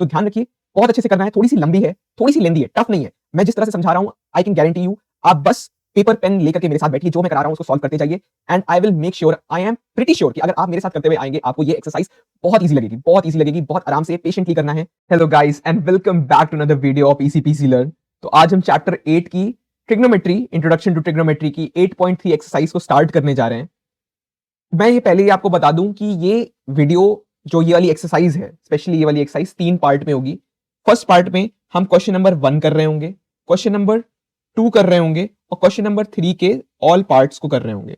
तो ध्यान रखिए, बहुत अच्छे से करना है। थोड़ी सी लंबी है, थोड़ी सी लेंदी है, टफ नहीं है। मैं जिस तरह से समझा रहा हूं, आई कैन गारंटी यू, आप बस पेपर पेन लेकर के मेरे साथ बैठिए, जो मैं करा रहा हूं उसको सॉल्व करते जाइए, and I will make sure, I am pretty sure कि अगर आप मेरे साथ करते हुए आएंगे, आपको ये एक्सरसाइज बहुत ईजी लगेगी, बहुत ईजी लगेगी, बहुत आराम से पेशेंटली करना है। Hello guys and welcome back to another video of ECPC learn. तो आज हम चैप्टर 8 की ट्रिग्नोमेट्री, इंट्रोडक्शन टू ट्रिग्नोमेट्री की 8.3 एक्सरसाइज को स्टार्ट करने जा रहे हैं। मैं ये पहले ही आपको बता दूं कि ये वीडियो, जो ये वाली एक्सरसाइज है, स्पेशली ये वाली एक्सरसाइज 3 पार्ट में होगी। फर्स्ट पार्ट में हम क्वेश्चन नंबर 1 कर रहे होंगे, क्वेश्चन नंबर 2 कर रहे होंगे और क्वेश्चन नंबर 3 के ऑल पार्ट्स को कर रहे होंगे।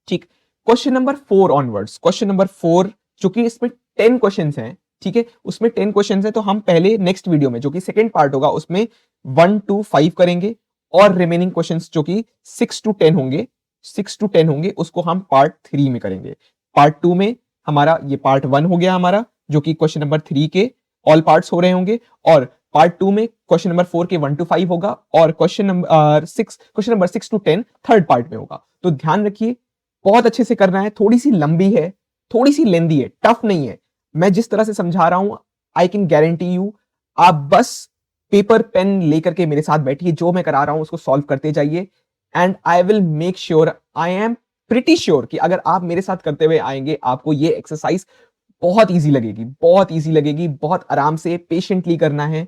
ठीक, question number 4 onwards, question number 4 जो कि इसमें 10 क्वेश्चंस हैं, ठीक है, उसमें 10 क्वेश्चंस हैं, तो हम पहले नेक्स्ट वीडियो में, जो कि सेकंड पार्ट होगा, उसमें 1 to 5 करेंगे और रिमेनिंग क्वेश्चंस जो कि 6 to 10 होंगे, 6 to 10 होंगे, उसको हम पार्ट 3 में करेंगे। पार्ट 2 में हमारा ये पार्ट 1 हो गया हमारा, जो कि क्वेश्चन नंबर 3 के ऑल पार्ट्स हो रहे होंगे, और पार्ट 2 में क्वेश्चन नंबर 4 के 1 to 5 होगा, और question number 6 to 10 third part में होगा। तो ध्यान रखिए, बहुत अच्छे से करना है। थोड़ी सी लंबी है, थोड़ी सी लेंदी है, टफ नहीं है। मैं जिस तरह से समझा रहा हूं, आई कैन गारंटी यू, आप बस पेपर पेन लेकर के मेरे साथ बैठिए, जो मैं करा रहा हूं उसको सॉल्व करते जाइए, and I will make sure, I am pretty sure कि अगर आप मेरे साथ करते हुए आएंगे, आपको ये एक्सरसाइज बहुत ईजी लगेगी, बहुत ईजी लगेगी, बहुत आराम से पेशेंटली करना है।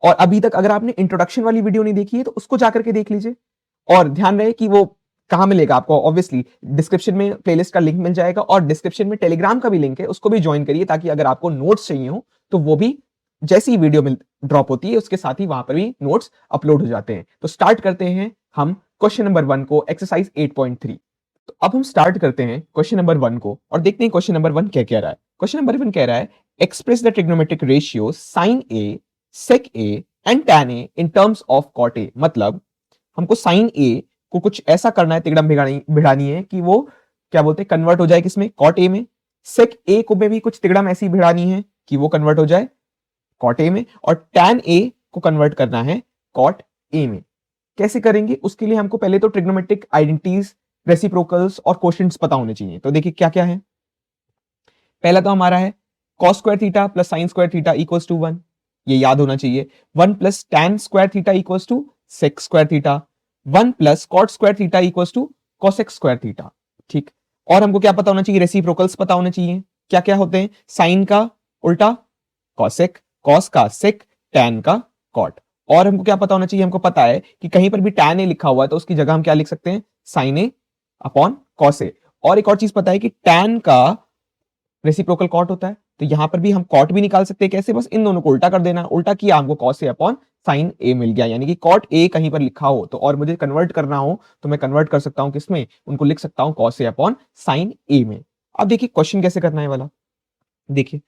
और अभी तक अगर आपने इंट्रोडक्शन वाली वीडियो नहीं देखी है, तो उसको जाकर के देख लीजिए। और ध्यान रहे कि वो कहां मिलेगा आपको, ऑब्वियसली डिस्क्रिप्शन में प्लेलिस्ट का लिंक मिल जाएगा, और डिस्क्रिप्शन में टेलीग्राम का भी लिंक है, उसको भी ज्वाइन करिए, ताकि अगर आपको नोट्स चाहिए हो तो वो भी जैसी वीडियो में ड्रॉप होती है, उसके साथ ही वहां पर भी नोट्स अपलोड हो जाते हैं। तो स्टार्ट करते हैं हम क्वेश्चन नंबर 1 को, एक्सरसाइज 8.3। तो अब हम स्टार्ट करते हैं क्वेश्चन नंबर 1 को, और देखते हैं क्वेश्चन नंबर 1 क्या कह रहा है। क्वेश्चन नंबर 1 कह रहा है, express the trigonometric ratio sine A, sec A and tan A in terms of cot A. मतलब हमको साइन ए को कुछ ऐसा करना है, तिगड़म भिड़ानी है कि वो क्या बोलते हैं, कन्वर्ट हो जाए किसमें, कॉट ए में। सेक ए को में भी कुछ तिगड़म ऐसी भिड़ानी है कि वो कन्वर्ट हो जाए कॉट ए में, और टैन ए को कन्वर्ट करना है कॉट ए में। कैसे करेंगे, उसके लिए हमको पहले तो ट्रिग्नोमेट्रिक आइडेंटिटीज, रेसिप्रोकल्स और कोशेंट्स पता होने चाहिए। तो देखिए क्या क्या है। पहला तो हमारा है cos square theta plus sine square theta equals to 1, ये याद होना चाहिए। 1 plus tan square theta equals to sec square theta, 1 plus cot square theta equals to cosec square theta. ठीक, और हमको क्या पता होना चाहिए, रेसिप्रोकल्स पता होने चाहिए। क्या क्या होते हैं, साइन का उल्टा cosec, cos का sec, tan का cot। और हमको क्या पता होना चाहिए, हमको पता है कि कहीं पर भी tan a लिखा हुआ है तो उसकी जगह हम क्या लिख सकते हैं, sin a upon cos a। और एक और चीज पता है कि tan का रेसिप्रोकल कॉट होता है, तो यहां पर भी हम कॉट भी निकाल सकते हैं। कैसे, बस इन दोनों को उल्टा कर देना, उल्टा किया हमको cos a upon sine a मिल गया, यानी कि cot a कहीं पर लिखा हो तो, और मुझे कन्वर्ट करना हो तो मैं कन्वर्ट कर सकता हूं किसमें, उनको लिख सकता हूं cos a upon sine a में। अब देखिए क्वेश्चन कैसे करना है वाला। देखिए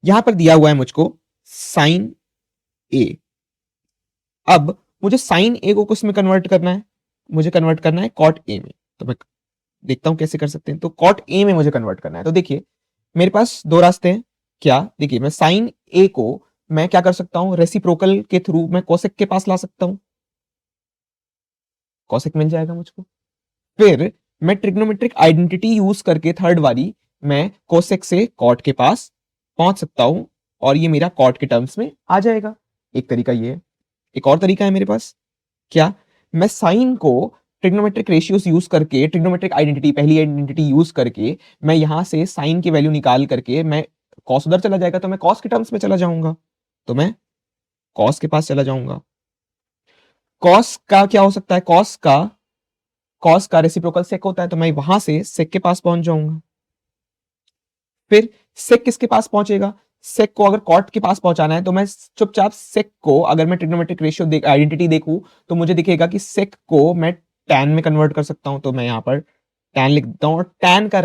यहां पर दिया हुआ है मुझको साइन a, अब मुझे साइन a को किस में कन्वर्ट करना है, मुझे कन्वर्ट करना है cot a में। तो मैं देखता हूं कैसे कर सकते हैं। तो cot a में मुझे कन्वर्ट करना है, तो देखिए मेरे पास दो रास्ते हैं। क्या, देखिए मैं साइन ए को मैं क्या कर सकता हूं, रेसिप्रोकल के थ्रू मैं कोसेक के पास ला सकता हूं, कोसेक मिल जाएगा मुझको। फिर मैं ट्रिग्नोमेट्रिक आइडेंटिटी यूज करके थर्ड वाली, मैं कोसेक से कॉट के पास पहुंच सकता हूं, और ये मेरा कॉट के टर्म्स में आ जाएगा। एक तरीका ये है। एक और तरीका है मेरे पास, क्या, मैं साइन को ट्रिग्नोमेट्रिक रेशियोस यूज करके, ट्रिग्नोमेट्रिक आइडेंटिटी, पहली आइडेंटिटी यूज करके, मैं यहां से साइन की वैल्यू निकाल करके, मैं कॉस उधर चला जाएगा तो मैं कॉस के टर्म्स में चला जाऊंगा, तो मैं कॉस के पास चला जाऊंगा। कॉस का क्या हो सकता है, कॉस का रेसिप्रोकल सेक होता है, तो मैं वहां से सेक के पास पहुंच जाऊंगा। फिर सेक किसके पास पहुंचेगा, सेक को अगर कॉट के पास पहुंचाना है तो मैं चुपचाप सेक को, अगर मैं ट्रिग्नोमेट्रिक रेशियो आइडेंटिटी देखूं तो मुझे दिखेगा कि सेक को मैं टैन में कन्वर्ट कर सकता हूं, तो मैं यहां पर टैन लिख देता हूं। और टैन का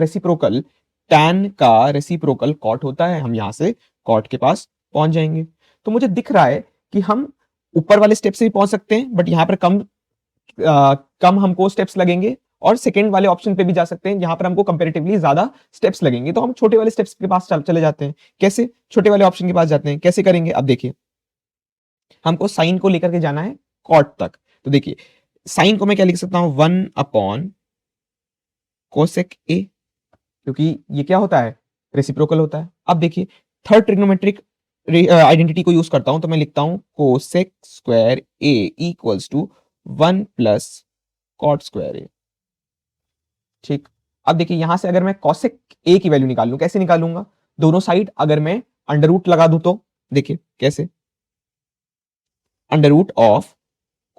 रेसिप्रोकल कॉट होता है, हम यहां से कॉट के पास पहुंच जाएंगे। तो मुझे दिख रहा है कि हम ऊपर वाले स्टेप से भी पहुंच सकते हैं, बट यहां पर कम हमको स्टेप्स लगेंगे, और सेकंड वाले ऑप्शन पे भी जा सकते हैं जहां पर हमको कंपैरेटिवली ज्यादा स्टेप्स लगेंगे। तो हम छोटे वाले स्टेप्स के पास चले जाते हैं। कैसे, छोटे वाले ऑप्शन के पास जाते हैं, कैसे करेंगे, अब देखिए हमको साइन को लेकर के जाना है कॉट तक। तो देखिए साइन को मैं क्या लिख सकता हूं, 1 अपॉन कोसेक ए, क्योंकि ये क्या होता है, रेसिप्रोकल होता है। अब देखिए थर्ड ट्रिग्नोमेट्रिक आइडेंटिटी को यूज करता हूं तो मैं लिखता हूं cosec square A equals to 1 plus cot square A. ठीक, अब देखिए यहां से अगर मैं कॉसेक ए की वैल्यू निकाल लूं, कैसे निकालूंगा? दोनों साइड अगर मैं अंडर रूट लगा दूं तो देखिए कैसे, under root of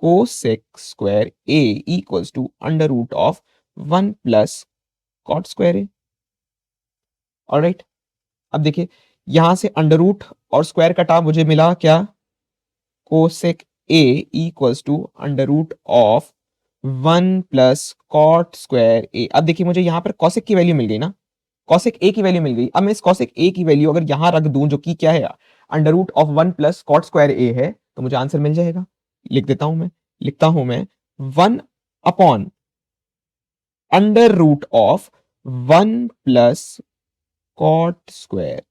cosec square A equals to under root of 1 plus cot square A. Alright, अब देखिए यहां से अंडर रूट और स्क्वायर कटा, मुझे मिला क्या? Cosec A equals to under root of 1 plus cot square A. अब देखिए मुझे यहां पर कॉसेक की वैल्यू मिल गई ना, कॉसेक ए की वैल्यू मिल गई। अब मैं इस कॉसेक ए की वैल्यू अगर यहां रख दूं, जो कि क्या है, under root of 1 plus cot square A है, तो मुझे आंसर मिल जाएगा। लिख देता हूं मैं, लिखता हूं मैं 1 upon under root of 1 plus cot square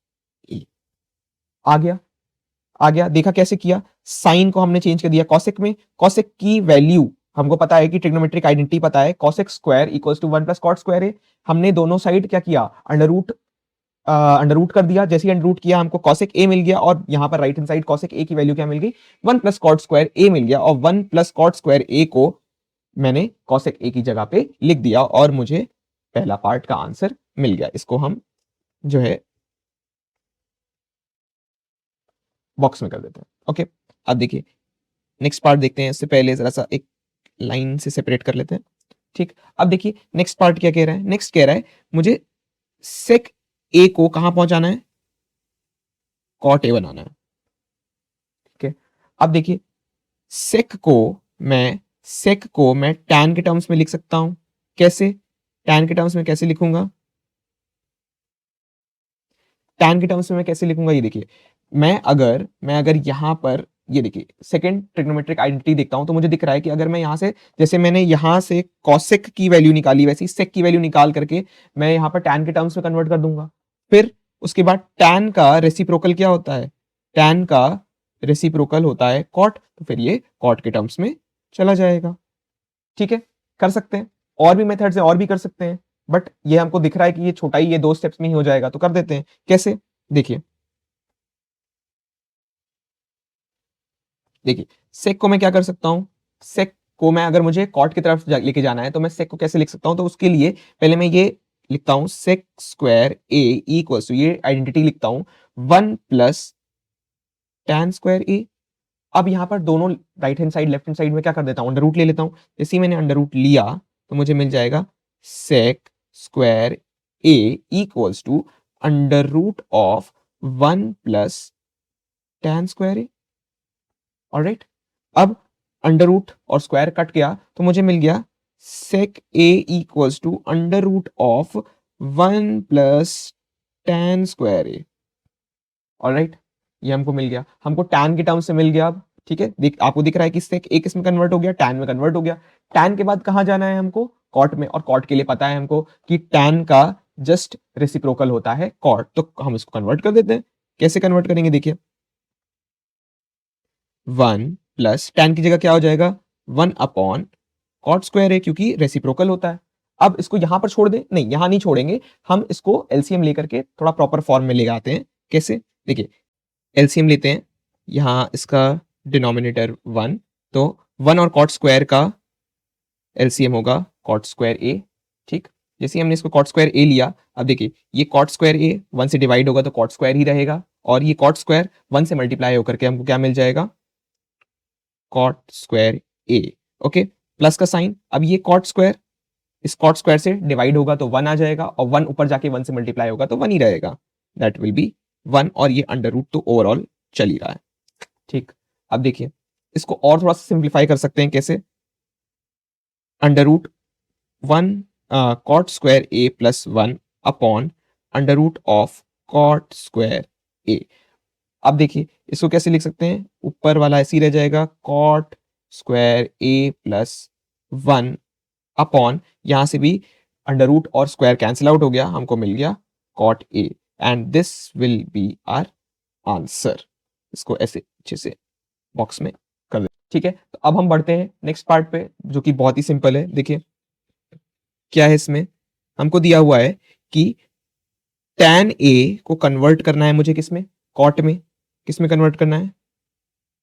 A. आ गया, आ गया, देखा कैसे किया? साइन को हमने चेंज कर दिया कॉसेक में। कॉसेक की वैल्यू हमको पता है कि ट्रिग्नोमेट्रिक आइडेंटिटी पता है, cosec square equals to 1 plus cot square है। हमने दोनों साइड क्या किया? अंडर रूट कर दिया। जैसे ही अंडर रूट किया हमको कॉसेक ए मिल गया, और यहां पर राइट हैंड साइड कॉसेक ए की वैल्यू क्या मिल गई? 1 प्लस कॉट स्क्वायर ए मिल गया, और 1 प्लस कॉट स्क्वायर ए को मैंने कॉसेक ए की जगह पे लिख दिया, और मुझे पहला पार्ट का आंसर मिल गया। इसको हम जो है बॉक्स में कर देते हैं। ओके, अब देखिए नेक्स्ट पार्ट देखते हैं। इससे पहले जरा सा एक लाइन से सेपरेट कर लेते हैं। ठीक, अब देखिए नेक्स्ट पार्ट क्या कह रहा है? नेक्स्ट कह रहा है मुझे सेक ए को कहां पहुंचाना है? कॉट ए बनाना है। ठीक है, अब देखिए सेक को मैं टैन के टर्म्स में लिख सकता हूं। कैसे? टैन के टर्म्स में कैसे लिखूंगा? टैन के टर्म्स में मैं कैसे लिखूंगा, ये देखिए, मैं अगर यहां पर ये देखिए सेकंड ट्रिग्नोमेट्रिक आइडेंटिटी देखता हूं, तो मुझे दिख रहा है कि अगर मैं यहां से, जैसे मैंने यहां से कॉसेक की वैल्यू निकाली, वैसे ही सेक की वैल्यू निकाल करके मैं यहां पर टैन के टर्म्स में कन्वर्ट कर दूंगा। फिर उसके बाद टैन का रेसिप्रोकल क्या होता है? टैन का रेसिप्रोकल होता है कॉट, तो फिर ये कॉट के टर्म्स में चला जाएगा। ठीक है, कर सकते हैं, और भी मेथड्स है, और भी कर सकते हैं, बट ये हमको दिख रहा है कि ये छोटा ही, ये 2 स्टेप्स में ही हो जाएगा, तो कर देते हैं। कैसे? देखिए, देखिए सेक को मैं क्या कर सकता हूं? सेक को मैं, अगर मुझे कॉट की तरफ लेके जाना है, तो मैं सेक को कैसे लिख सकता हूं? तो उसके लिए पहले मैं ये लिखता हूं, sec square A equals to, ये आइडेंटिटी लिखता हूं, 1 प्लस टैन स्क्वायर ए। अब यहां पर दोनों right hand side left hand side में क्या कर देता हूं? अंडर रूट ले लेता हूं। जैसे ही मैंने अंडर रूट लिया, तो मुझे मिल जाएगा sec square A equals to under root of 1 plus tan square A. Alright, अब अंडर रूट और स्क्वायर कट गया, तो मुझे मिल गया sec A equals to under root of 1 plus tan square A. Alright, ये हमको मिल गया, हमको टैन के टर्म से मिल गया। अब ठीक है, आपको दिख रहा है कि सेक ए किस में कन्वर्ट हो गया? टैन में कन्वर्ट हो गया। टैन के बाद कहां जाना है हमको? कॉट में, और कॉट के लिए पता है हमको कि टैन का जस्ट रेसिप्रोकल होता है कॉट, तो हम इसको कन्वर्ट कर देते हैं। कैसे कन्वर्ट करेंगे? देखिए, 1 प्लस टैन की जगह क्या हो जाएगा? 1 अपॉन कॉट स्क्वायर है, क्योंकि रेसिप्रोकल होता है। अब इसको यहां पर छोड़ दें? नहीं, यहां नहीं छोड़ेंगे, हम इसको एलसीएम लेकर के थोड़ा प्रॉपर फॉर्म में ले आते हैं। कैसे? देखिए, एलसीएम लेते हैं, यहां इसका डिनोमिनेटर 1, तो 1 और कॉट स्क्वायर का एलसीएम होगा कॉट स्क्वायर ए। ठीक, जैसे ही हमने इसको कॉट स्क्वायर ए लिया, अब देखिए ये कॉट स्क्वायर ए 1 से डिवाइड होगा तो कॉट स्क्वायर ही रहेगा, और ये कॉट स्क्वायर 1 से मल्टीप्लाई होकर के हमको क्या मिल जाएगा? Cot square A. Okay, plus का साइन, अब ये कॉट स्क्वायर इस कॉट स्क्वायर से डिवाइड होगा तो 1 आ जाएगा, और 1 ऊपर जाके 1 से मल्टीप्लाई होगा तो 1 ही रहेगा, दैट विल बी 1, और ये अंडर रूट तो ओवरऑल चल ही रहा है। ठीक, अब देखिए इसको और थोड़ा सा सिंप्लीफाई कर सकते हैं। कैसे? Under root 1 cot square A plus 1 upon under root of cot square A. अब देखिए इसको कैसे लिख सकते हैं? ऊपर वाला ऐसे ही रह जाएगा, कॉट स्क्वायर ए प्लस 1 अपॉन, यहां से भी अंडर रूट और स्क्वायर कैंसिल आउट हो गया, हमको मिल गया cot A, and this will be our answer. इसको ऐसे अच्छे से बॉक्स में कर दे। ठीक है, तो अब हम बढ़ते हैं नेक्स्ट पार्ट पे, जो कि बहुत ही सिंपल है। देखिए क्या है इसमें, हमको दिया हुआ है कि tan a को कन्वर्ट करना है मुझे किस में? कॉट में। किस में कन्वर्ट करना है,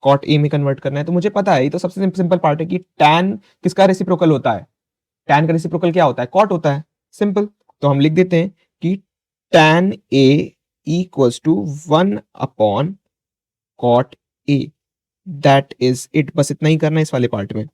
कॉट ए में कन्वर्ट करना है। तो मुझे पता है, ये तो सबसे सिंपल पार्ट है कि टैन किसका रेसिप्रोकल होता है, टैन का रेसिप्रोकल क्या होता है, कॉट होता है, सिंपल। तो हम लिख देते हैं कि tan A equals to 1 upon cot A, that is it. बस इतना ही करना है इस वाले पार्ट में,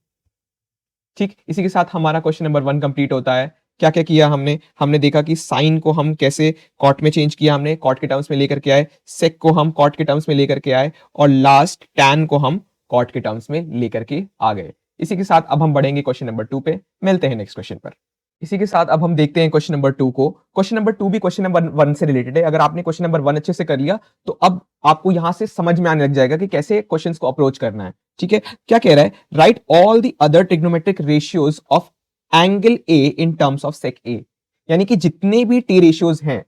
ठीक। इसी के साथ हमारा क्वेश्चन नंबर 1 कंप्लीट होता है। क्या क्या किया हमने, हमने देखा कि साइन को हम कैसे कॉट में चेंज किया, हमने कॉट के टर्म्स में लेकर के आए, सेक को हम कॉट के टर्म्स में लेकर के आए, और लास्ट टैन को हम कॉट के टर्म्स में लेकर के आ गए। इसी के साथ अब हम बढ़ेंगे क्वेश्चन नंबर 2 पे। मिलते हैं नेक्स्ट क्वेश्चन पर। इसी के साथ अब हम देखते हैं क्वेश्चन नंबर 2 को। क्वेश्चन नंबर 2 भी क्वेश्चन नंबर 1 से रिलेटेड है। अगर आपने क्वेश्चन नंबर 1 अच्छे से कर लिया तो अब आपको यहां से समझ में आने लग जाएगा कि कैसे क्वेश्चंस को अप्रोच करना है, ठीक है। क्या कह रहा है, right all the other trigonometric ratios of angle A in terms of sec A. यानी कि जितने भी टी रेशियोज हैं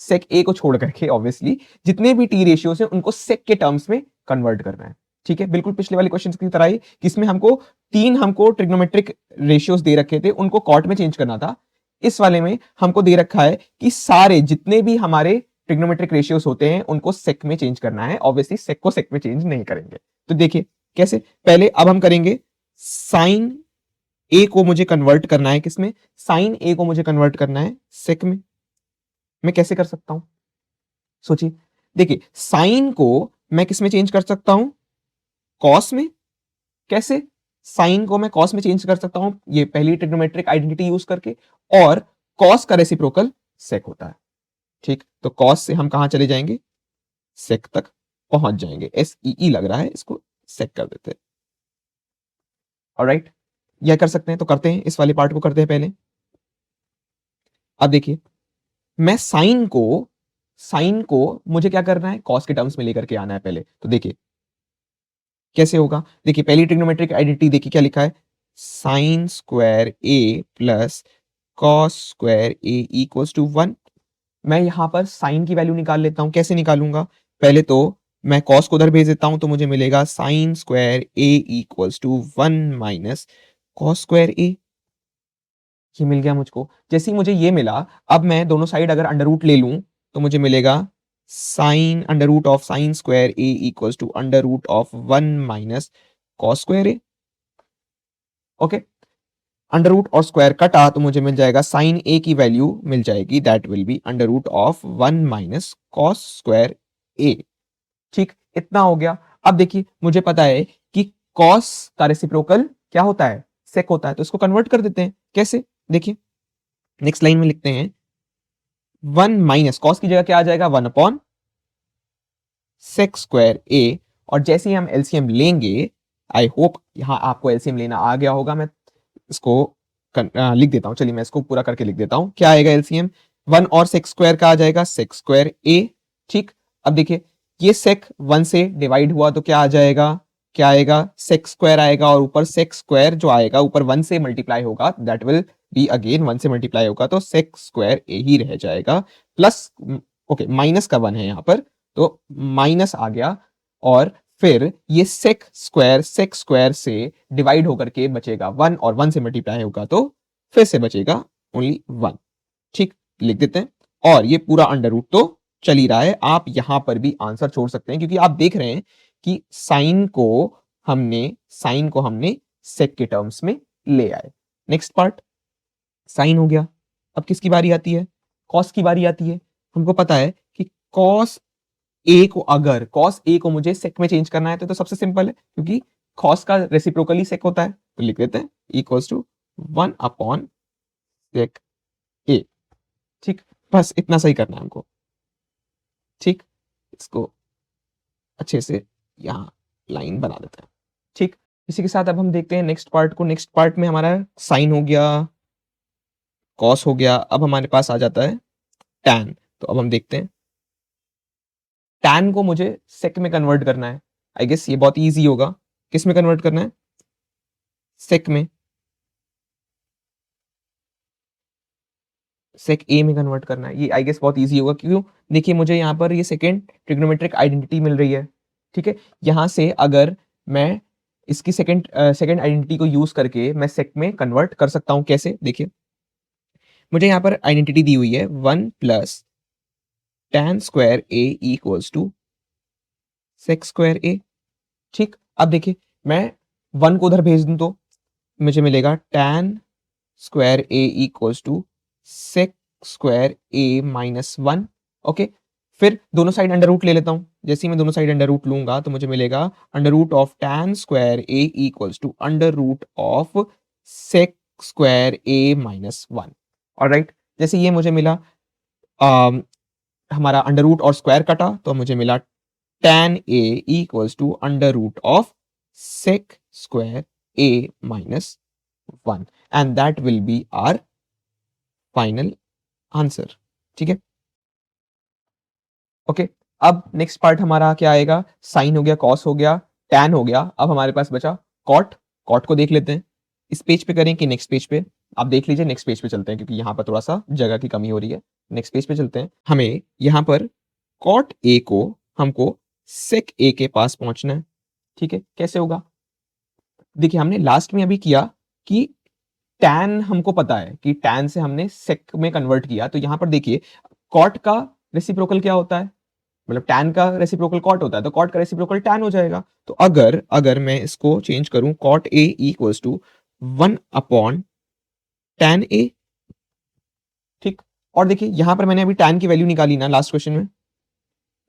सेक ए को छोड़ करके, ऑब्वियसली जितने भी टी रेशियोज हैं उनको सेक के टर्म्स में कन्वर्ट करना है, ठीक है। बिल्कुल पिछले वाले क्वेश्चन की तरह ही, किसमें हमको ट्रिग्नोमेट्रिक रेशियोज दे रखे थे, उनको कॉट में चेंज करना था। इस वाले में हमको दे रखा है कि सारे जितने भी हमारे ट्रिग्नोमेट्रिक रेशियोज होते हैं उनको सेक में चेंज करना है। ऑब्वियसली सेक को सेक में चेंज नहीं करेंगे। तो देखिए कैसे, पहले अब हम करेंगे साइन ए को मुझे कन्वर्ट करना है किसमें, साइन ए को मुझे कन्वर्ट करना है सेक में। मैं कैसे कर सकता हूं, सोचिए। देखिए साइन को मैं किस में चेंज कर सकता हूं, कॉस में। कैसे, साइन को मैं कॉस में चेंज कर सकता हूं, ये पहली ट्रिग्नोमेट्रिक आइडेंटिटी यूज करके, और कॉस का रेसिप्रोकल सेक होता है, ठीक। तो कॉस से हम कहां चले जाएंगे, सेक तक पहुंच जाएंगे। SEE लग रहा है, इसको सेक कर देते हैं। ऑलराइट, यह कर सकते हैं, तो करते हैं, इस वाले पार्ट को करते हैं पहले। अब देखिए मैं साइन को मुझे क्या करना है, कॉस के टर्म्स में लेकर के आना है पहले। तो देखिए कैसे होगा, देखिए पहली ट्रिग्नोमेट्रिक आइडेंटिटी देखिए क्या लिखा है, sine square A plus cos square A equals to 1। मैं यहां पर साइन की वैल्यू निकाल लेता हूं। कैसे निकालूंगा, पहले तो मैं कॉस को उधर भेज देता हूं, तो मुझे मिलेगा sine square A equals to 1 minus cos square A. ये मिल गया मुझको। जैसे ही मुझे ये मिला, अब मैं दोनों साइड अगर अंडर रूट ले लूं तो मुझे मिलेगा sine under root of sine square A equals to under root of 1 minus cos square A. Okay, under root और स्क्वायर कटा तो मुझे मिल जाएगा साइन ए की वैल्यू मिल जाएगी, that will be under root of 1 minus cos square A, ठीक। इतना हो गया। अब देखिए मुझे पता है कि कॉस का रेसिप्रोकल क्या होता है, सेक होता है। तो इसको कन्वर्ट कर देते हैं। कैसे, देखिए नेक्स्ट लाइन में लिखते हैं 1 माइनस कॉस की जगह क्या आ जाएगा, 1 अपॉन सेक स्क्वायर ए। और जैसे ही हम एलसीएम लेंगे, आई होप यहां आपको एलसीएम लेना आ गया होगा, मैं इसको लिख देता हूं। चलिए मैं इसको पूरा करके लिख देता हूं। क्या आएगा एलसीएम, 1 और सेक स्क्वायर का आ जाएगा सेक स्क्वायर ए, ठीक। अब देखिए ये सेक 1 से डिवाइड हुआ तो क्या आ जाएगा, क्या आएगा, सेक स्क्वायर आएगा, और ऊपर सेक स्क्वायर जो आएगा ऊपर 1 से मल्टीप्लाई होगा, दैट विल बी अगेन 1 से मल्टीप्लाई होगा, तो सेक स्क्वायर ए ही रह जाएगा। प्लस ओके माइनस का 1 है यहाँ पर, तो माइनस आ गया, और फिर ये सेक स्क्वायर से डिवाइड होकर के बचेगा 1, और 1 से मल्टीप्लाई होगा तो फिर से बचेगा ओनली 1, ठीक। लिख देते हैं। और ये पूरा अंडर रूट तो चल ही रहा है, आप यहां पर भी आंसर छोड़ सकते हैं, क्योंकि आप देख रहे हैं कि साइन को हमने सेक के टर्म्स में ले आए। नेक्स्ट पार्ट, साइन हो गया। अब किसकी बारी आती है, कॉस की बारी आती है। हमको पता है कि कॉस ए को मुझे सेक में चेंज करना है, तो सबसे सिंपल है, क्योंकि कॉस का रेसिप्रोकली सेक होता है। तो लिख देते हैं इक्वल्स टू 1 अपॉन सेक ए, ठीक। बस इतना सही करना है हमको, ठीक। इसको अच्छे से यहां लाइन बना देते हैं, ठीक। इसी के साथ अब हम देखते हैं नेक्स्ट पार्ट को। नेक्स्ट पार्ट में हमारा साइन हो गया, कॉस हो गया, अब हमारे पास आ जाता है टैन। तो अब हम देखते हैं, टैन को मुझे सेक में कन्वर्ट करना है। आई गेस ये बहुत इजी होगा। किस में कन्वर्ट करना है, सेक में, सेक ए में कन्वर्ट करना है। ये आई गेस बहुत इजी होगा, क्यों, देखिए मुझे यहाँ पर ये सेकेंड ट्रिग्नोमेट्रिक आइडेंटिटी मिल रही है, ठीक है। यहां से अगर मैं इसकी सेकेंड आइडेंटिटी को यूज करके मैं सेक में कन्वर्ट कर सकता हूं। कैसे, देखिए मुझे यहाँ पर आइडेंटिटी दी हुई है 1 plus tan square A equals to sec square A. ठीक, अब देखिए मैं 1 को उधर भेज दूं तो मुझे मिलेगा tan square A equals to sec square A minus 1। Okay, फिर दोनों साइड अंडर रूट ले लेता हूं। जैसे ही मैं दोनों साइड अंडर रूट लूंगा तो मुझे मिलेगा under root of tan square A equals to under root of sec square A minus 1। Alright, जैसे ये मुझे मिला, हमारा अंडर रूट और स्क्वायर कटा तो मुझे मिला tan a equals to under root of sec square a minus 1 and that will be our final answer। ठीक है, ओके। अब नेक्स्ट पार्ट हमारा क्या आएगा, साइन हो गया, कॉस हो गया, tan हो गया, अब हमारे पास बचा कॉट। कॉट को देख लेते हैं, इस पेज पे करें कि नेक्स्ट पेज पे। आप देख लीजिए, नेक्स्ट पेज पे चलते हैं क्योंकि यहाँ पर थोड़ा सा जगह की कमी हो रही है। नेक्स्ट पेज पे चलते हैं। हमें यहाँ पर कॉट ए को हमको सेक ए के पास पहुंचना है। ठीक है, कैसे होगा, देखिए हमने लास्ट में अभी किया कि tan हमको पता है कि tan से हमने sec में कन्वर्ट किया, तो यहां पर देखिए cot का रेसिप्रोकल क्या होता है, मतलब tan का रेसिप्रोकल cot होता है, तो cot का रेसिप्रोकल tan हो जाएगा। तो अगर अगर मैं इसको चेंज करूं cot a equals to 1 upon tan a। ठीक, और देखिए यहां पर मैंने अभी tan की वैल्यू निकाली ना, लास्ट क्वेश्चन में,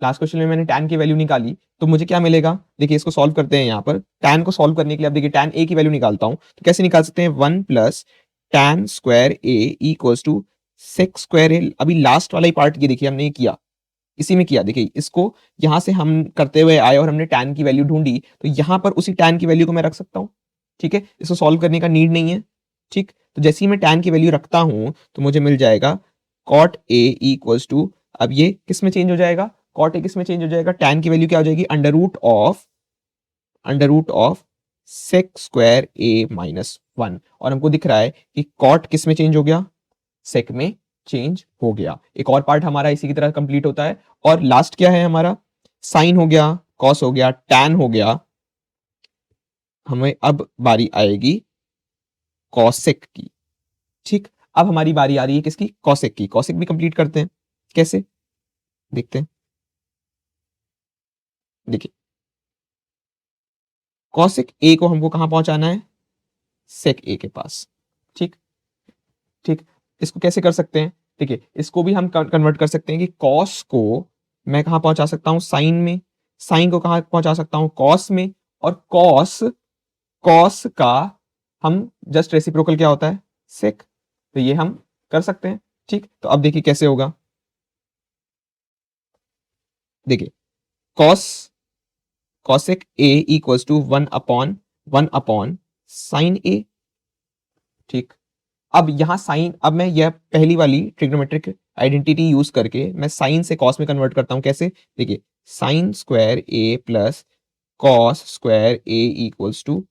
लास्ट क्वेश्चन में मैंने tan की वैल्यू निकाली, तो मुझे क्या मिलेगा, देखिए इसको सॉल्व करते हैं। यहाँ पर tan को सॉल्व करने के लिए अब देखिए tan a की वैल्यू निकालता हूं, तो कैसे निकाल सकते हैं, 1 plus tan square a equals to sec square a। अभी लास्ट वाला ही पार्ट ये देखिए हमने ये किया, इसी में किया। देखिए इसको यहां से हम करते हुए आए और हमने tan की वैल्यू ढूंढी, तो यहां पर उसी tan की वैल्यू को मैं रख सकता हूं। ठीक है, इसको सॉल्व करने का नीड नहीं है। ठीक, तो जैसे ही मैं tan की वैल्यू रखता हूं तो मुझे मिल जाएगा cot a इक्वल्स टू, अब ये किस में चेंज हो जाएगा, cot a किस में चेंज हो जाएगा, tan की वैल्यू क्या हो जाएगी, under root of sec square A minus 1। और हमको दिख रहा है कि cot किस में चेंज हो गया, सेक में चेंज हो गया। एक और पार्ट हमारा इसी की तरह कंप्लीट होता है। और लास्ट क्या है हमारा, साइन हो गया, कॉस हो गया, tan हो गया। हमें अब बारी आएगी कॉसेक की। ठीक, अब हमारी बारी आ रही है किसकी, कॉसेक की। कॉसेक भी कंप्लीट करते हैं, कैसे देखते हैं। देखिए कॉसेक ए को हमको कहां पहुंचाना है, सेक ए के पास। ठीक, ठीक, इसको कैसे कर सकते हैं, देखिए इसको भी हम कन्वर्ट कर सकते हैं कि कॉस को मैं कहां पहुंचा सकता हूं, साइन में, साइन को कहां पहुंचा सकता हूं, कॉस में, और कॉस कॉस का हम जस्ट रेसिप्रोकल क्या होता है, सेक। तो ये हम कर सकते हैं। ठीक, तो अब देखिए कैसे होगा, देखिए cos cosec A equals to 1 upon sine A. ठीक, अब यहां साइन, अब मैं यह पहली वाली ट्रिग्नोमेट्रिक आइडेंटिटी यूज करके मैं साइन से कॉस में कन्वर्ट करता हूं। कैसे, देखिए sine square A plus cos square A equals to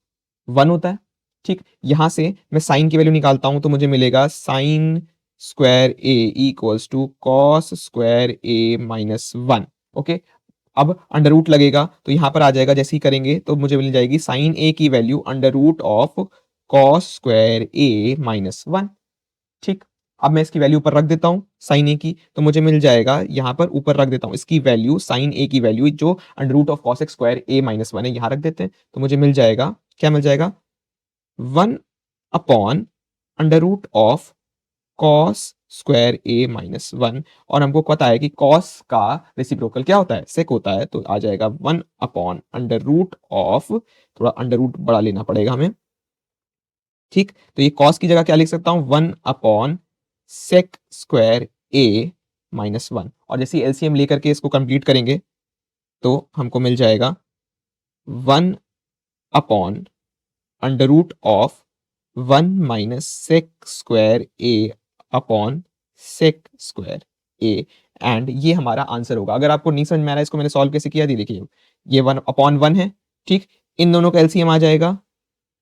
1 होता है। ठीक, यहां से मैं साइन की वैल्यू निकालता हूं तो मुझे मिलेगा sine square A equals to cos square A minus 1। Okay, अब अंडर रूट लगेगा तो यहां पर आ जाएगा, जैसे ही करेंगे तो मुझे मिल जाएगी साइन ए की value under root of cos square A minus 1। ठीक, अब मैं इसकी वैल्यू ऊपर रख देता हूं साइन ए की, तो मुझे मिल जाएगा, यहां पर ऊपर रख देता हूं इसकी वैल्यू, साइन ए की वैल्यू जो under root of cos square A minus 1 है, यहां रख देते हैं। तो मुझे मिल जाएगा, क्या मिल जाएगा, 1 upon under root of cos square A minus 1। और हमको पता है कि कॉस का रेसिप्रोकल क्या होता है, सेक होता है, तो आ जाएगा 1 अपॉन अंडर रूट ऑफ, थोड़ा अंडर रूट बड़ा लेना पड़ेगा हमें। ठीक, तो ये कॉस की जगह क्या लिख सकता हूं, 1 अपॉन सेक स्क्वायर ए माइनस 1। और जैसे एलसीएम लेकर के इसको कंप्लीट करेंगे तो हमको मिल जाएगा 1 upon under root of 1 minus sec square a upon sec square a. And ये हमारा आंसर होगा। अगर आपको नहीं समझ में आ रहा है इसको मैंने सॉल्व कैसे किया, देखिए ये 1 अपॉन 1 है। ठीक, इन दोनों का एलसीएम आ जाएगा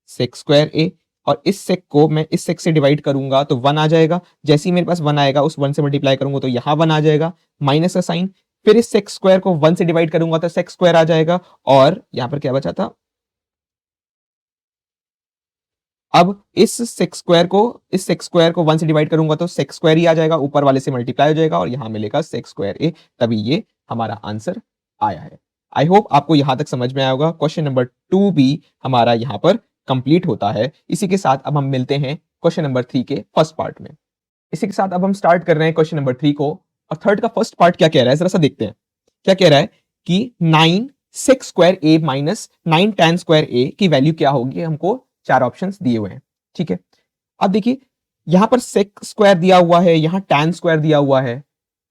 सेक स्क्वायर ए, और इस सेक को मैं इस सेक से डिवाइड करूंगा तो 1 आ जाएगा। जैसे ही मेरे पास 1 आएगा उस 1 से मल्टीप्लाई करूंगा तो यहाँ 1 आ जाएगा, माइनस का साइन। फिर इस सेक स्क्वायर को 1 से डिवाइड करूंगा तो सेक स्क्वायर आ जाएगा, और यहाँ पर क्या बचा था, अब इस सेक स्क्वायर को 1 से डिवाइड करूंगा तो सेक स्क्वायर ही आ जाएगा, ऊपर वाले से मल्टीप्लाई हो जाएगा और यहां मिलेगा सेक स्क्वायर ए। तभी ये हमारा आंसर आया है। आई होप आपको यहां तक समझ में आया होगा। क्वेश्चन नंबर 2 भी हमारा यहां पर कंप्लीट होता है। इसी के साथ अब हम मिलते हैं क्वेश्चन नंबर 3 के फर्स्ट पार्ट में। इसी के साथ अब हम स्टार्ट कर रहे हैं क्वेश्चन नंबर 3 को, और थर्ड का फर्स्ट पार्ट क्या कह रहा है जरा सा देखते हैं। क्या कह रहा है कि 9 sec स्क्वायर ए माइनस 9 tan स्क्वायर ए की वैल्यू क्या होगी, हमको 4 ऑप्शंस दिए हुए हैं। ठीक है, अब देखिए यहां पर sec स्क्वायर दिया हुआ है, यहां tan स्क्वायर दिया हुआ है।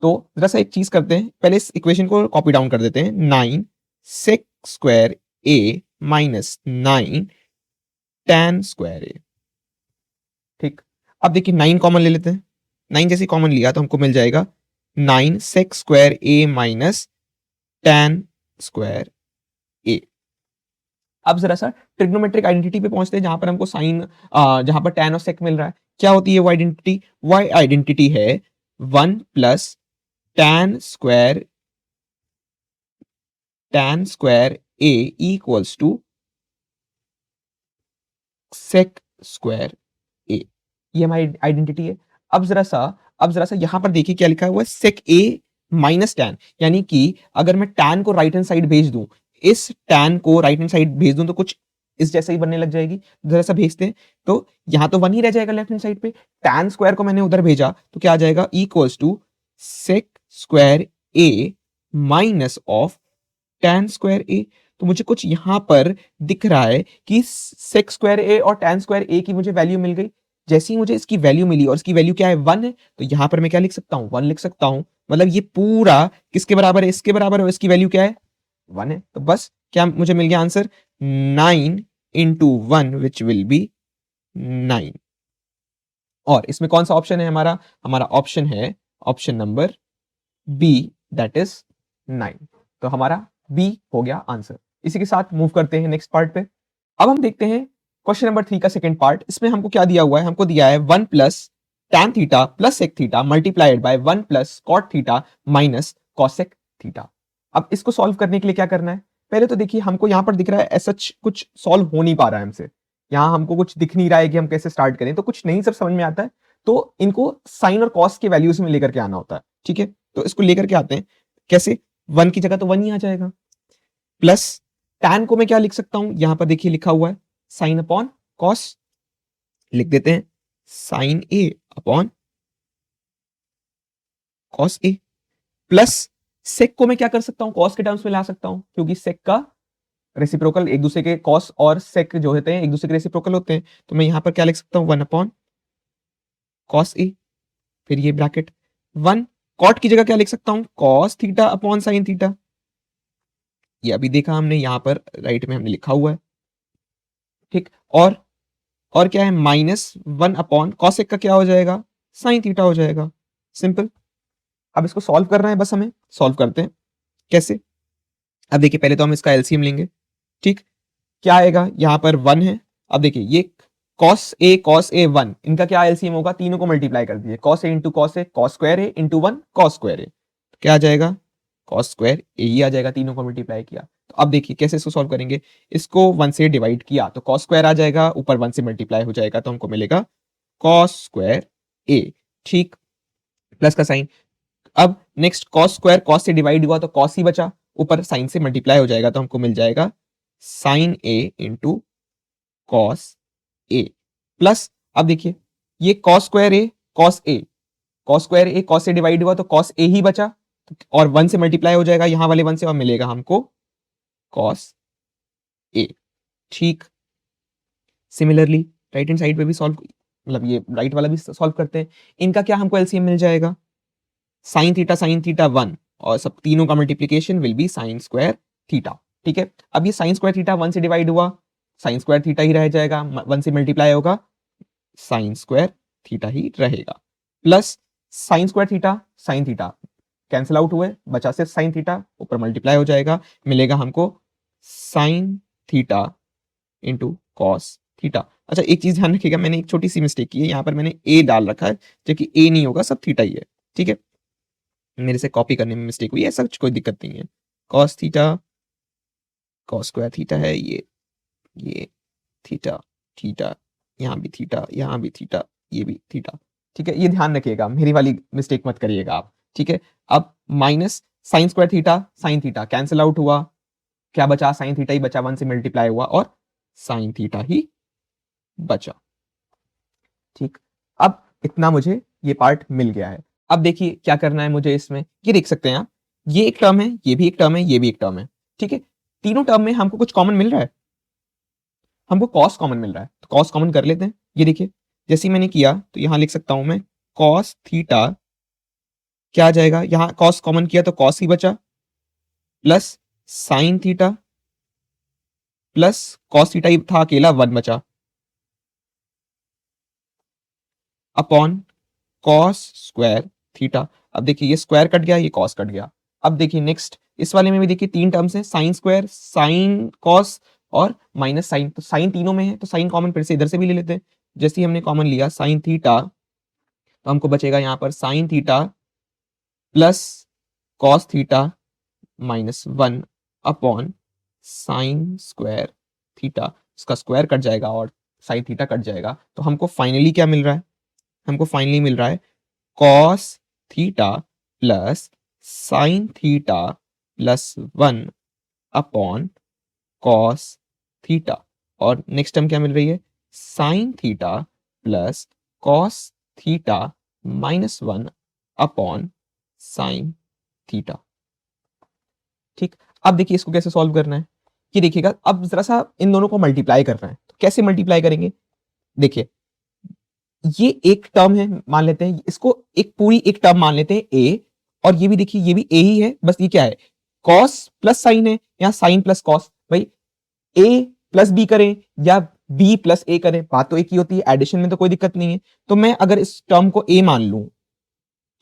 तो जरा सा एक चीज करते हैं, पहले इस इक्वेशन को कॉपी डाउन कर देते हैं। 9 sec square A minus 9 tan square A. ठीक, अब देखिए 9 कॉमन ले लेते हैं। 9 जैसे कॉमन लिया तो हमको मिल जाएगा 9 sec square A minus tan square A. अब जरा सा ट्रिग्नोमेट्रिक आइडेंटिटी पे पहुंचते हैं, जहां पर हमको साइन, जहां पर tan और sec मिल रहा है। क्या होती है वो आइडेंटिटी? वो आइडेंटिटी है 1 plus tan square A equals to sec square A. ये हमारी आइडेंटिटी है। अब जरा सा यहां पर देखिए क्या लिखा हुआ है, sec a माइनस tan, यानी कि अगर मैं tan को राइट हैंड साइड भेज दूं, इस tan को राइट हैंड साइड भेज दूं तो कुछ इस जैसे ही बनने लग जाएगी। जरा सा भेजते हैं तो यहां तो 1 ही रह जाएगा लेफ्ट हैंड साइड पे। tan स्क्वायर को मैंने उधर भेजा तो क्या आ जाएगा, equals to sec square a minus of tan square a। तो मुझे कुछ यहां पर दिख रहा है कि sec स्क्वायर a और tan स्क्वायर a की मुझे वैल्यू मिल गई। जैसे ही मुझे इसकी वैल्यू मिली और इसकी वैल्यू क्या है 1 है, तो यहां पर मैं क्या लिख सकता हूं, 1 लिख सकता हूं। मतलब ये पूरा किसके बराबर है, इसके बराबर है, और इसकी वैल्यू क्या है 1 है। तो बस क्या मुझे मिल गया answer, 9 into 1 which will be 9। और इसमें कौन सा ऑप्शन है हमारा? हमारा ऑप्शन है option number B, that is 9। तो हमारा बी हो गया आंसर। इसी के साथ मूव करते हैं नेक्स्ट पार्ट पे। अब हम देखते हैं क्वेश्चन नंबर 3 का सेकंड पार्ट। इसमें हमको क्या दिया हुआ है, हमको दिया है 1 plus tan theta plus sec theta multiplied by 1 plus cot theta minus cosec theta. अब इसको सॉल्व करने के लिए क्या करना है? पहले तो देखिए हमको यहां पर दिख रहा है ऐसा कुछ सॉल्व हो नहीं पा रहा है हमसे। यहां हमको कुछ दिख नहीं रहा है कि हम कैसे स्टार्ट करें, तो कुछ नहीं सब समझ में आता है। तो इनको साइन और कॉस के वैल्यूज में लेकर के आना होता है। ठीक है, तो इसको लेकर के आते हैं। कैसे? 1 की जगह तो 1 ही आ जाएगा, प्लस tan को मैं क्या लिख सकता हूं, यहां पर देखिए लिखा हुआ है साइन अपॉन कॉस, लिख देते हैं sign A upon cos A. Plus sec को मैं क्या कर सकता हूं, कॉस के टर्म्स में ला सकता हूं, क्योंकि सेक का रेसिप्रोकल एक दूसरे के, कॉस और सेक जो होते हैं एक दूसरे के रेसिप्रोकल होते हैं। तो मैं यहां पर क्या लिख सकता हूं, 1 अपॉन कॉस ए, फिर ये ब्रैकेट 1। कॉट की जगह क्या लिख सकता हूं, cos theta upon sine theta. ये अभी देखा हमने, यहां पर राइट में हमने लिखा हुआ है। ठीक, और क्या है, -1 अपॉन कॉसेक का क्या हो जाएगा, साइन थीटा हो जाएगा। सिंपल। अब इसको सॉल्व करना है, बस हमें सॉल्व करते हैं। कैसे? अब देखिए पहले तो हम इसका एलसीएम लेंगे। ठीक, क्या आएगा, यहां पर 1 है। अब देखिए ये cos a 1, इनका क्या एलसीएम होगा, तीनों को मल्टीप्लाई कर दीजिए, cos a into cos a cos square a into 1 cos square a। क्या आ जाएगा, cos स्क्वायर a ही आ जाएगा, तीनों को मल्टीप्लाई किया। तो अब देखिए कैसे इसको सॉल्व करेंगे। इसको 1 से डिवाइड किया तो cos स्क्वायर आ जाएगा, ऊपर 1 से मल्टीप्लाई हो जाएगा तो हमको मिलेगा cos स्क्वायर a। ठीक, प्लस का साइन। अब नेक्स्ट cos स्क्वायर cos से डिवाइड हुआ तो cos ही बचा, ऊपर साइन से मल्टीप्लाई हो जाएगा तो हमको मिल जाएगा sine a into cos a। Plus अब देखिए ये cos square a cos a, cos square a cos से डिवाइड हुआ तो cos a ही बचा, और 1 से मल्टीप्लाई हो जाएगा यहां वाले 1 से, और मिलेगा हमको cos a। ठीक, सिमिलरली राइट हैंड साइड पे भी सॉल्व, मतलब ये राइट वाला भी सॉल्व करते हैं। इनका क्या हमको एलसीएम मिल जाएगा, साइन थीटा 1, और सब तीनों का multiplication will be sign square theta. ठीक है, अब ये साइन स्क्वायर थीटा 1 से डिवाइड हुआ, साइन स्क्वायर थीटा ही रह जाएगा, 1 से मल्टीप्लाई होगा साइन स्क्वायर थीटा ही रहेगा। Plus sine square theta sine theta cancel out हुए, बचा सिर्फ साइन थीटा, ऊपर मल्टीप्लाई हो जाएगा, मिलेगा हमको sign theta into cos theta. अच्छा एक चीज ध्यान रखिएगा, मैंने एक छोटी सी मिस्टेक की है, यहाँ पर मैंने ए डाल रखा है, जो कि ए नहीं होगा, सब थीटा ही है। ठीक है, मेरे से कॉपी करने में मिस्टेक हुई है, ऐसा कोई दिक्कत नहीं है। Cos theta cos square theta है, ये थीटा थीटा, यहाँ भी थीटा, यहाँ भी थीटा, ये भी थीटा। ठीक है, ये ध्यान रखिएगा, मेरी वाली मिस्टेक मत करिएगा आप। ठीक है, अब minus sign square theta sine theta cancel out हुआ, क्या बचा, साइन थीटा ही बचा, 1 से मल्टीप्लाई हुआ और साइन थीटा ही बचा। ठीक, अब इतना मुझे ये पार्ट मिल गया है। अब देखिए क्या करना है मुझे इसमें, ये देख सकते हैं आप, ये एक टर्म है, ये भी एक टर्म है, ये भी एक टर्म है। ठीक है, तीनों टर्म में हमको कुछ कॉमन मिल रहा है, हमको कॉस कॉमन मिल रहा है, तो कॉस कॉमन कर लेते हैं। ये देखिए जैसे ही मैंने किया तो यहां लिख सकता हूं मैं कॉस थीटा, क्या आ जाएगा, यहां कॉस कॉमन किया तो कॉस ही बचा, plus sine theta, plus cos theta ही था अकेला, 1 बचा, अपॉन कॉस स्क्वायर थीटा। अब देखिए ये स्क्वायर कट गया, ये कॉस कट गया। अब देखिए नेक्स्ट इस वाले में भी देखिए तीन टर्म्स हैं, साइन स्क्वायर, साइन कॉस और माइनस साइन, तो साइन तीनों में है तो साइन कॉमन फिर से इधर से भी ले लेते हैं। जैसे ही हमने कॉमन लिया साइन थीटा, तो हमको बचेगा यहाँ पर sign theta plus cos theta minus 1 upon sign square theta, इसका स्क्वायर कट जाएगा और साइन थीटा कट जाएगा। तो हमको फाइनली क्या मिल रहा है, हमको फाइनली मिल रहा है cos theta plus sine theta plus 1 upon cos theta, और नेक्स्ट टर्म क्या मिल रही है, sine theta plus cos theta minus 1 upon sine theta. ठीक, अब देखिए इसको कैसे सॉल्व करना है, ये देखिएगा, अब जरा सा इन दोनों को मल्टीप्लाई करना है, तो कैसे मल्टीप्लाई करेंगे, देखिए ये एक टर्म है, मान लेते हैं इसको एक पूरी एक टर्म मान लेते हैं ए, और ये भी देखिए ये भी ए ही है, बस ये क्या है, कॉस प्लस साइन है, यहाँ साइन प्लस कॉस, भाई ए प्लस बी करें या बी प्लस ए करें, बात तो एक ही होती है, एडिशन में तो कोई दिक्कत नहीं है। तो मैं अगर इस टर्म को ए मान लूं,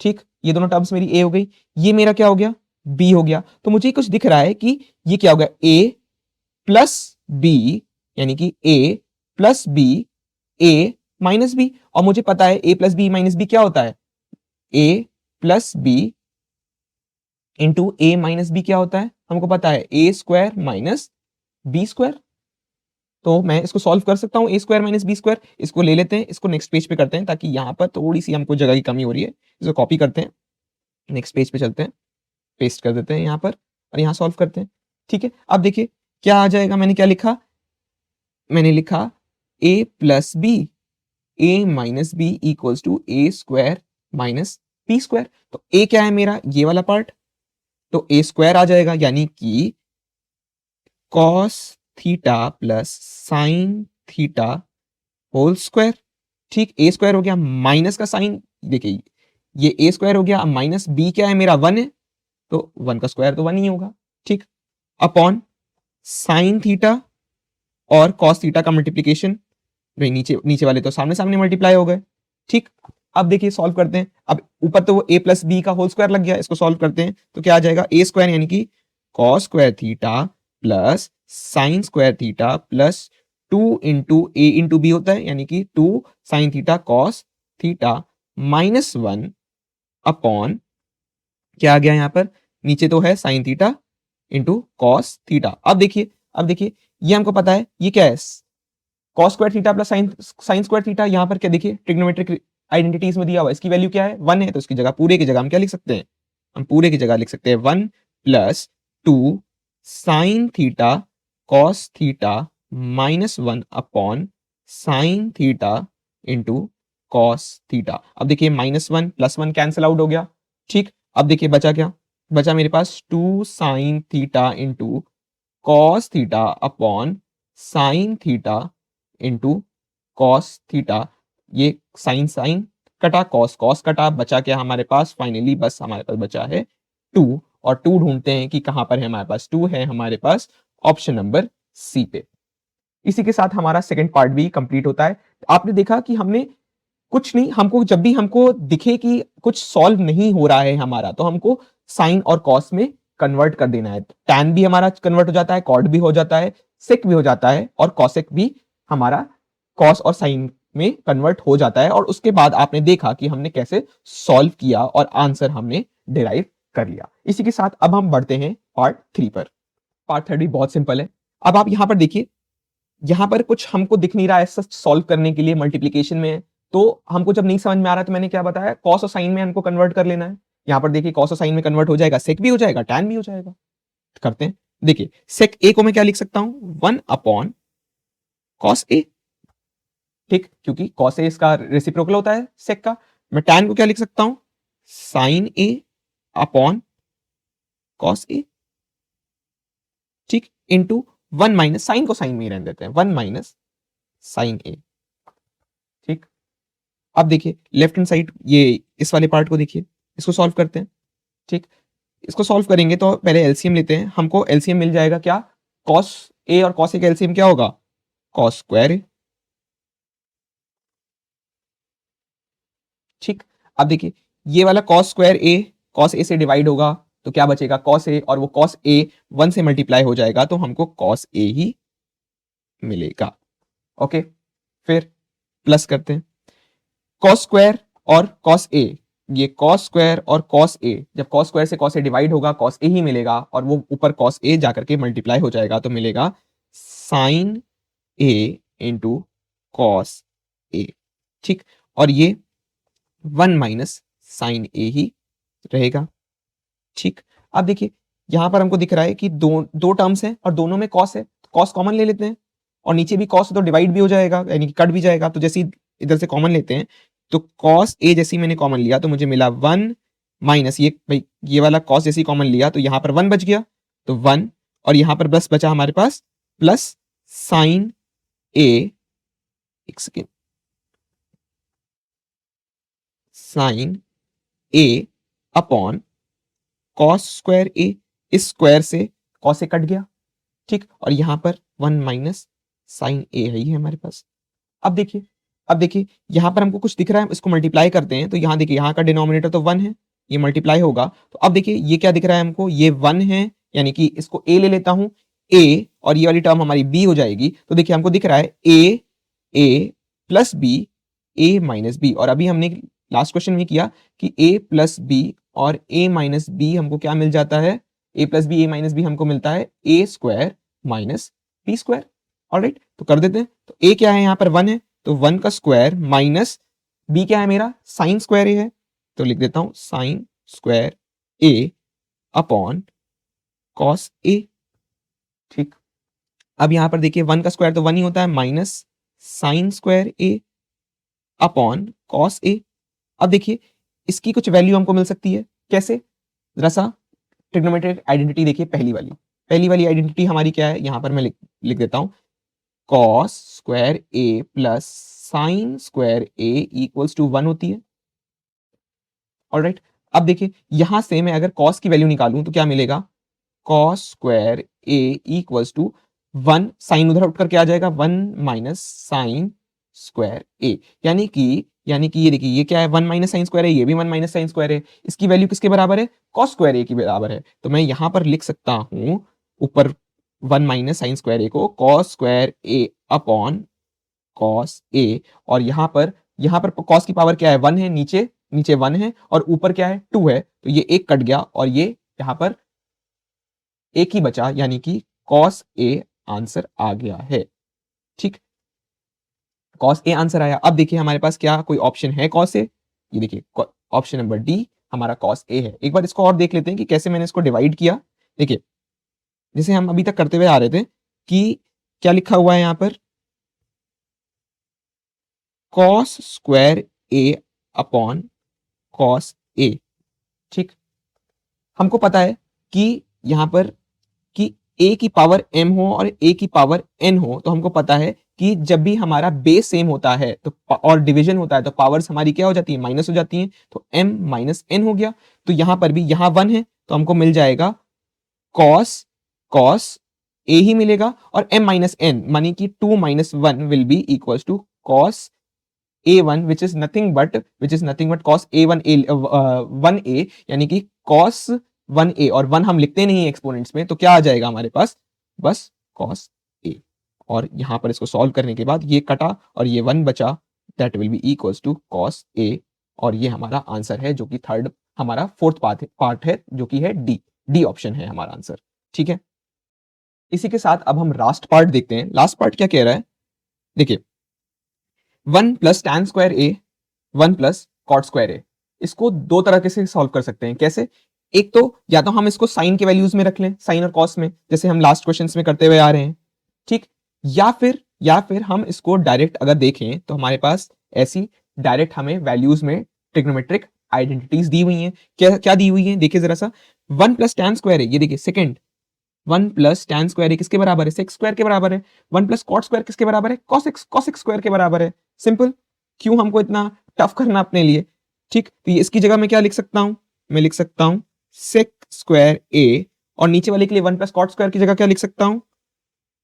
ठीक, ये दोनों टर्म्स मेरी ए हो गई, ये मेरा क्या हो गया, बी हो गया, तो मुझे कुछ दिख रहा है कि ये क्या हो गया, ए प्लस बी, यानी कि ए plus B, A minus B, और मुझे पता है A plus B minus B क्या होता है, A plus B into A minus B क्या होता है, हमको पता है A square minus B square. तो मैं इसको सॉल्व कर सकता हूं, ए स्क्वायर माइनस बी स्क्वायर, इसको ले लेते हैं, इसको नेक्स्ट पेज पे करते हैं, ताकि यहां पर थोड़ी सी हमको जगह की कमी हो रही है, इसको कॉपी करते हैं, नेक्स्ट पेज पे चलते हैं, पेस्ट कर देते हैं यहां पर और यहां सॉल्व करते हैं। ठीक है, अब देखिए क्या आ जाएगा, मैंने क्या लिखा, मैंने लिखा A plus B, A minus B equals to A square minus B square. तो ए क्या है मेरा, ये वाला पार्ट, तो ए स्क्वायर आ जाएगा, यानी कि cos theta plus sine theta whole square. ठीक, ए स्क्वायर हो गया माइनस का साइन, देखिए ये ए स्क्वायर हो गया, माइनस बी क्या है मेरा 1 है, तो 1 का स्क्वायर तो 1 ही होगा। ठीक, अपॉन साइन थीटा और कॉस थीटा का मल्टीप्लीकेशन, नीचे नीचे वाले तो सामने सामने मल्टीप्लाई हो गए। ठीक, अब देखिए सॉल्व करते हैं, अब ऊपर तो वो ए प्लस बी का होल स्क्वायर लग गया, इसको सॉल्व करते हैं तो क्या आ जाएगा, ए स्क्वायर यानी कि cos square theta plus sine square theta plus 2 into A into B होता है, यानी कि 2 sine theta cos theta minus 1 upon क्या आ गया यहाँ पर, नीचे तो है sine theta into cos theta. अब देखिए ये हमको पता है ये क्या है, cos square theta plus sine square theta, यहाँ पर क्या देखिए ट्रिग्नोमेट्रिक आइडेंटिटीज में दिया हुआ है, इसकी वैल्यू क्या है 1 है, तो इसकी जगह पूरे की जगह हम क्या लिख सकते हैं, हम पूरे की जगह लिख सकते हैं 1 plus 2 sine theta cos theta minus 1 upon sign theta into cos theta. अब देखिए -1 +1 कैंसिल आउट हो गया। ठीक, अब देखिए बचा क्या, बचा मेरे पास 2 sine theta into cos theta upon sine theta into cos theta, ये साइन साइन कटा, कॉस कॉस कटा, बचा क्या हमारे पास, फाइनली बस हमारे पास बचा है 2, और 2 ढूंढते हैं कि कहां पर है, हमारे पास 2 है हमारे पास ऑप्शन नंबर सी पे। इसी के साथ हमारा सेकंड पार्ट भी कंप्लीट होता है। आपने देखा कि हमने कुछ नहीं, हमको जब भी हमको दिखे कि कुछ सॉल्व नहीं हो रहा है हमारा, तो हमको साइन और कॉस में कन्वर्ट कर देना है, टैन भी हमारा कन्वर्ट हो जाता है, कॉट भी हो जाता है, सेक भी हो जाता है, और कॉसेक भी हमारा कॉस और साइन में कन्वर्ट हो जाता है। और उसके बाद आपने देखा कि हमने कैसे सॉल्व किया और आंसर हमने डिराइव कर लिया। इसी के साथ अब हम बढ़ते हैं पार्ट 3 पर। पार्ट 3 भी बहुत सिंपल है। अब आप यहां पर देखिए, यहां पर कुछ हमको दिख नहीं रहा है सच सॉल्व करने के लिए, मल्टीप्लीकेशन में, तो हमको जब नहीं समझ में आ रहा तो मैंने क्या बताया, कॉस और साइन में हमको कन्वर्ट कर लेना है। यहां पर देखिए कॉस और साइन में कन्वर्ट हो जाएगा, सेक भी हो जाएगा, टैन भी हो जाएगा। करते हैं, देखिए सेक ए को मैं क्या लिख सकता हूं, 1 अपॉन कॉस ए, ठीक, क्योंकि कॉस ए इसका रेसिप्रोकल होता है सेक का। मैं टैन को क्या लिख सकता हूं, sign A upon cos A, ठीक, इंटू 1 माइनस, साइन को साइन में ही रहने देते हैं, 1 माइनस साइन ए, ठीक। अब देखिए लेफ्ट हैंड साइड, ये इस वाले पार्ट को देखिए, इसको सॉल्व करते हैं, ठीक। इसको सॉल्व करेंगे तो पहले एलसीएम लेते हैं, हमको एलसीएम मिल जाएगा क्या, कॉस ए और कॉस ए का एलसीएम क्या होगा, कॉस स्क्वायर ए, ठीक। अब देखिए ये वाला cos square A cos A से डिवाइड होगा तो क्या बचेगा, कॉस ए, और वो कॉस ए 1 से मल्टीप्लाई हो जाएगा तो हमको कॉस ए ही मिलेगा। ओके, फिर प्लस करते हैं, कॉस स्क्वायर और कॉस ए, ये कॉस स्क्वायर और कॉस ए, जब कॉस स्क्वायर से कॉस ए डिवाइड होगा कॉस ए ही मिलेगा, और वो ऊपर कॉस ए जाकर के मल्टीप्लाई हो जाएगा तो मिलेगा sign A into cos A, ठीक। और ये 1 माइनस साइन ए ही रहेगा, ठीक। अब देखिए यहां पर हमको दिख रहा है कि दो टर्म्स हैं और दोनों में कॉस है, तो कॉस कॉमन ले लेते हैं, और नीचे भी कॉस तो डिवाइड भी हो जाएगा, यानी कि कट भी जाएगा, तो जैसे इधर से कॉमन लेते हैं तो कॉस ए जैसी मैंने कॉमन लिया तो मुझे मिला 1 माइनस, ये भाई ये वाला कॉस जैसी कॉमन लिया तो यहां पर 1 बच गया, तो 1, और यहां पर प्लस बचा हमारे पास, प्लस साइन ए, एक सेकेंड, साइन ए अपॉन कॉस स्क्वायर ए, इस स्क्वायर से कॉस ए कट गया, ठीक, और यहां पर 1 माइनस साइन ए है ही है हमारे पास। अब देखिए यहां पर हमको कुछ दिख रहा है, इसको मल्टीप्लाई करते हैं तो यहां देखिए यहां का डिनोमिनेटर तो 1 है, ये मल्टीप्लाई होगा, तो अब देखिए ये क्या दिख रहा है हमको, ये 1 है, यानी कि इसको ए ले लेता हूं, ए, और ये वाली टर्म हमारी बी हो जाएगी, तो देखिए हमको दिख रहा है A plus B, A minus B, और अभी हमने लास्ट क्वेश्चन में किया कि ए प्लस बी और ए माइनस बी हमको क्या मिल जाता है, A plus B A minus B हमको मिलता है A square minus B square. Alright, तो कर देते हैं, तो ए क्या है यहाँ पर 1 है, तो 1 का स्क्वायर माइनस बी क्या है मेरा, साइन स्क्वायर ए है, तो लिख देता हूं sign square a upon cos A, ठीक। अब यहां पर देखिए 1 का स्क्वायर तो 1 ही होता है, minus sign square a upon cos A. अब देखिए इसकी कुछ वैल्यू हमको मिल सकती है, कैसे, जरा सा ट्रिग्नोमेट्रिक आइडेंटिटी देखिए, पहली वाली आइडेंटिटी हमारी क्या है, यहां पर मैं लिख देता हूं, cos square A plus sine square A equals to 1 होती है। ऑलराइट, अब देखिए यहां से मैं अगर कॉस की वैल्यू निकालूं तो क्या मिलेगा, cos square A equals to 1, sine उधर उठ करके आ जाएगा, 1 माइनस साइन स्क्वायर ए, यानी कि ये देखिए ये क्या है, 1 माइनस साइन स्क्वायर है, ये भी 1 माइनस साइन स्क्वायर है, इसकी वैल्यू किसके बराबर है, कॉस स्क्वायर ए की बराबर है, तो मैं यहां पर लिख सकता हूं ऊपर 1 माइनस साइन स्क्वायर ए को cos square a upon cos A, और यहां पर कॉस की पावर क्या है, 1 है, नीचे नीचे 1 है, और ऊपर क्या है, 2 है, तो ये एक कट गया और ये यहां पर एक ही बचा, यानी कि कॉस ए आंसर आ गया है, ठीक, कॉस ए आंसर आया। अब देखिए हमारे पास क्या कोई ऑप्शन है कॉस ए, ये देखिए ऑप्शन नंबर डी हमारा कॉस ए है। एक बार इसको और देख लेते हैं कि कैसे मैंने इसको डिवाइड किया। देखिए जैसे हम अभी तक करते हुए आ रहे थे कि क्या लिखा हुआ है यहां पर, cos square a upon cos A, ठीक। हमको पता है कि यहां पर कि a की पावर m हो और a की पावर n हो, तो हमको पता है कि जब भी हमारा बेस सेम होता है तो और डिवीजन होता है तो पावर्स हमारी क्या हो जाती है, माइनस हो जाती हैं, तो m माइनस n हो गया। तो यहां पर भी यहाँ 1 है तो हमको मिल जाएगा कॉस a ही मिलेगा, और m माइनस n मानी कि 2 minus 1 will be equals to cos a1 which is nothing but cos a1 1a, यानी कि cos 1a, और 1 हम लिखते नहीं है एक्सपोनेंट्स में, तो क्या आ जाएगा हमारे पास, बस cos a, और यहां पर इसको सॉल्व करने के बाद ये कटा और ये 1 बचा, that will be equals to cos a, और ये हमारा आंसर है जो कि थर्ड हमारा फोर्थ पार्ट है जो कि है डी ऑप्शन है हमारा आंसर, ठीक है। इसी के साथ अब हम लास्ट पार्ट देखते हैं। लास्ट पार्ट क्या कह रहा है, देखिए 1 प्लस टैन स्क्वायर ए 1 प्लस कॉट स्क्वायर ए, इसको दो तरह से सॉल्व कर सकते हैं, कैसे, एक तो या तो हम इसको साइन के वैल्यूज में रख लें, साइन और कॉस में, जैसे हम लास्ट क्वेश्चंस में करते हुए आ रहे हैं, ठीक, या फिर हम इसको डायरेक्ट अगर देखें तो हमारे पास ऐसी डायरेक्ट हमें वैल्यूज में ट्रिग्नोमेट्रिक आइडेंटिटीज दी हुई हैं। क्या क्या दी हुई हैं, देखिए जरा सा, 1 प्लस टैन स्क्वायर है, ये देखिए सेकंड, 1 प्लस टैन स्क्वायर है किसके बराबर है, सेक स्क्वायर के बराबर है। 1 प्लस कॉट स्क्वायर किसके बराबर है, कॉस स्क्वायर के बराबर है। सिंपल, क्यों हमको इतना टफ करना अपने लिए, ठीक। तो ये इसकी जगह मैं क्या लिख सकता हूं, मैं लिख सकता हूं सेक स्क्वायर ए, और नीचे वाले के लिए 1 प्लस कॉट स्क्वायर की जगह क्या लिख सकता हूं,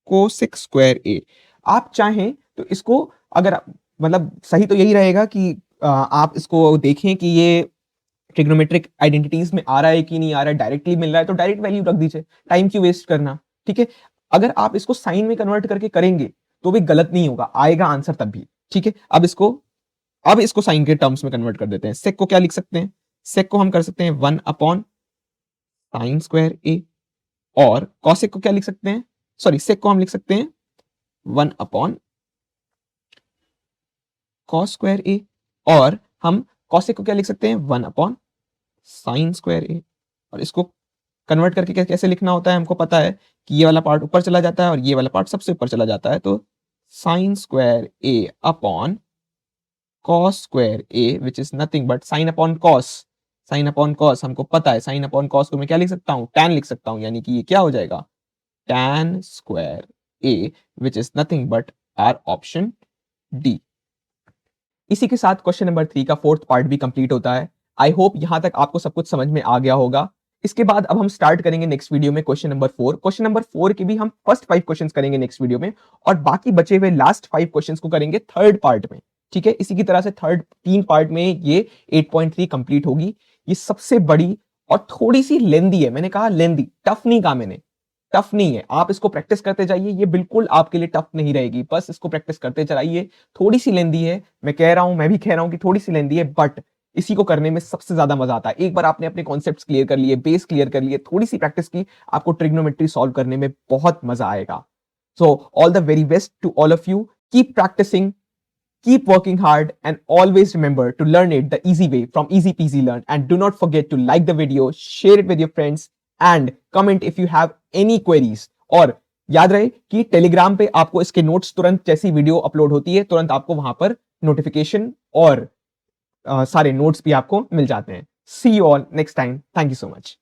कोसेक स्क्वायर ए। आप चाहें तो इसको, अगर मतलब सही तो यही रहेगा कि आप इसको देखें कि ये ट्रिग्नोमेट्रिक आइडेंटिटीज में आ रहा है कि नहीं आ रहा है, डायरेक्टली मिल रहा है तो डायरेक्ट वैल्यू रख दीजिए, टाइम क्यों वेस्ट करना, ठीक है। अगर आप इसको साइन में कन्वर्ट करके करेंगे तो भी गलत नहीं होगा, आएगा आंसर तब भी, ठीक है। अब इसको साइन के टर्म्स में कन्वर्ट कर देते हैं। सेक को क्या लिख सकते हैं, सेक को हम कर सकते हैं 1 अपॉन साइन स्क्वायर ए, और कॉसेक को क्या लिख सकते हैं, सॉरी सेक को हम लिख सकते हैं 1 अपॉन कॉस स्क्वायर ए, और हम कॉसेक को क्या लिख सकते हैं 1 अपॉन साइन स्क्वायर ए। और इसको कन्वर्ट करके कैसे लिखना होता है हमको पता है कि ये वाला पार्ट ऊपर चला जाता है और ये वाला पार्ट सबसे ऊपर चला जाता है, तो sign square a upon cos square a which is nothing but sine upon cos. Sine upon cos हमको पता है, साइन अपॉन कॉस को मैं क्या लिख सकता हूँ, टैन लिख सकता हूँ, यानी कि ये क्या हो जाएगा, tan square a which is nothing but our option D. इसी के साथ क्वेश्चन नंबर 3 का फोर्थ पार्ट भी कंप्लीट होता है। आई होप यहां तक आपको सब कुछ समझ में आ गया होगा। इसके बाद अब हम स्टार्ट करेंगे नेक्स्ट वीडियो में क्वेश्चन नंबर 4। क्वेश्चन नंबर 4 के भी हम फर्स्ट 5 क्वेश्चंस करेंगे नेक्स्ट वीडियो में, और बाकी बचे हुए लास्ट 5 क्वेश्चंस को करेंगे थर्ड पार्ट में, ठीक है। इसी की तरह से थर्ड 3 पार्ट में ये 8.3 कंप्लीट होगी। ये सबसे बड़ी और थोड़ी सी लेंदी है, मैंने कहा लेंदी, टफ नहीं कहा मैंने, टफ नहीं है। आप इसको प्रैक्टिस करते जाइए, ये बिल्कुल आपके लिए टफ नहीं रहेगी, बस इसको प्रैक्टिस करते चलाइए। थोड़ी सी लेंदी है, मैं कह रहा हूं, मैं भी कह रहा हूं कि थोड़ी सी लेंदी है, बट इसी को करने में सबसे ज्यादा मजा आता है। एक बार आपने अपने कॉन्सेप्ट्स क्लियर कर लिए, बेस क्लियर कर लिए, थोड़ी सी प्रैक्टिस की, आपको ट्रिग्नोमेट्री सॉल्व करने में बहुत मजा आएगा। So all the very best to all of you, keep practising, keep working hard, and always remember to learn it the easy way from Easy Peasy Learn. And do not forget to like the video, share it with your friends, and comment if you have any queries. और याद रहे कि Telegram पे आपको इसके notes तुरंत जैसी video upload होती है तुरंत आपको वहां पर नोटिफिकेशन और सारे नोट्स भी आपको मिल जाते हैं। See you all next time. Thank you so much.